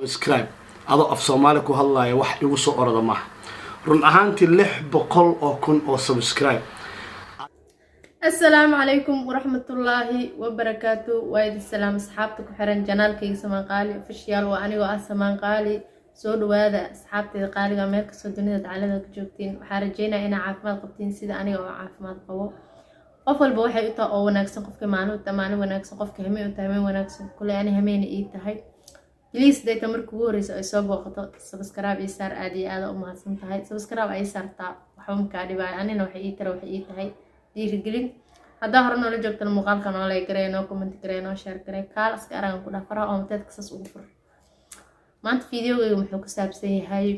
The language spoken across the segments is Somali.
subscribe adoo af Soomaali ku hadlaya wax igu soo orada ma run ahaantii 600,000 oo subscribe. السلام عليكم ورحمة الله وبركاته. وايد السلام أصحابتك وحرن جنالكي سمان قالي official وأنا وأسمان قالي سود وهذا أصحابتي قالي أمريكا سودانية تعالى جوجتين وحرجينا إنا عافمات قبتين سيدا أنا وعافمات قوة قفل بوحي إتا أو وناكسن قفك معنا وتمانو وناكسن قفك همي وتهمي وناكسن كل أنا هميني إيتا هاي بليس داي تمركو وريس أي سوق وقتا سبسكرايب إيسار آدي آدا أمها سنتهاي سبسكرايب إيسار تا وحوم كادي باي أنا نوحي إيتا روحي إيتا هاي dhiirigelin haddaa hore noola joogtana muuqaalka noo like gareey noo comment gareey noo share gareey kaal iska aragan ku dhaafara oo mateedka saas ugu fur maanta videogayga muxuu ku saabsan yahay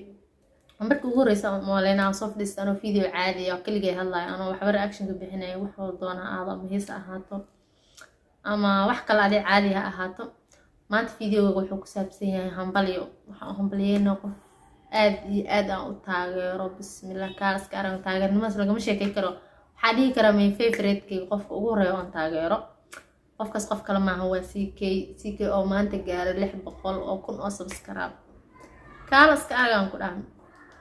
marka ugu horeysa mooleena soo fadhiistaan oo video caadi ah kaligay hadlayo anoo waxba reaction ka bixinayo wax oo doona aado ama hees ahaato ama wax kale adi caadi ah ahaato maanta videogayga wuxuu ku saabsan yahay hambalyo waxaan hambalyeeno qof aad iyo aad aan u taageero bismillah kaal iska aragan taageernimaas lagama sheekay karo حدي كرامي favorite كي قف أقوله عن تاجره قف كس قف كلام هو سي كي أو ما أنت جار اللي حب قال أو كن أصل سكراب كارس كأرجع كلام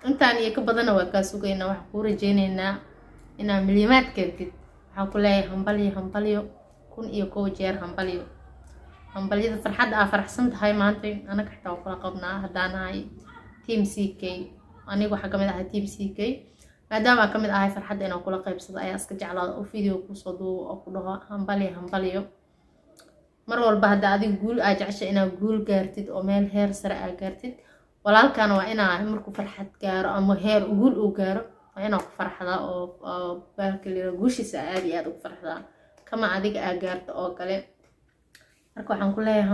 أنت أني كبدنا وكاسو كينا وحقور جينا إن مليمات كده حقوله همبليو كن إيكو جير همبليو فرحة فرح سنت هاي ما أنت أنا كحتى وقلقنا هدانا هاي تيم سي كي أنا وحكم هذا تيم سي كي maadaama kamid ahay farxadda inaan kula qaybsado ayaa iska jeclaada oo video ku soo duubo oo ku dhaho hambaliyo mar walba hadda adiga guul aad jeceshay inaad guul gaartid oo meel heer sare aad gaartid walaalkana waa inaa markuu farxad gaaro ama heer guul uu gaaro waa inaa ku farxdaa oo baalkaliya guushiisa aad iyo aad ugu farxdaa kama adiga aad gaarto oo kale marka waxaan ku leeyahay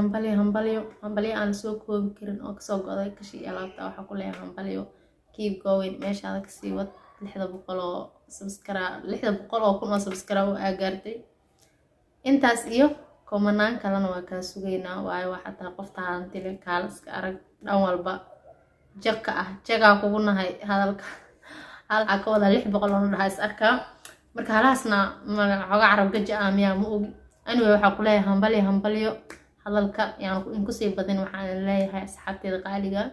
hambaliyo aan soo koobi karin oo kasoo go'day kashi alaabta waxaan ku leeyahay hambaliyo keep going meeshaada ka sii wad 600 oo kun oo subscribe oo aagaartay intaas iyo komanaan kalena waa ka sugeynaa waayo waxa taa qofta hantiile kaal iska arag dhan walba jaga kugu nahay hadalka halka ka wada 600 oo dhahays arka marka halaasna magaca carab gaja aamiya ma ogi anuu waxa ku leeyahay hambaliyo hadalka in ku sii badan waxaan leeyahay asxaabteeda qaaliga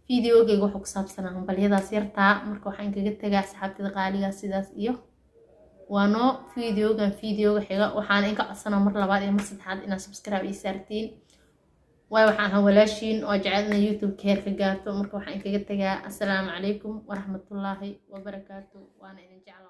videogayga wuxuu ku saabsanaa hambalyadaas yartaa marka waxaan kaga tagaa asxaabtida qaaliga sidaas iyo waano videoga xiga waxaan inka codsanaa mar labaad iyo mar saddexaad inaad subscribe ii saartiin way waxaan ahaa walaashiin oo jecelna youtube heer ka gaarto marka waxaan kaga tagaa assalaamu calaykum waraxmatullaahi wabarakaatuh waana idin jeclaa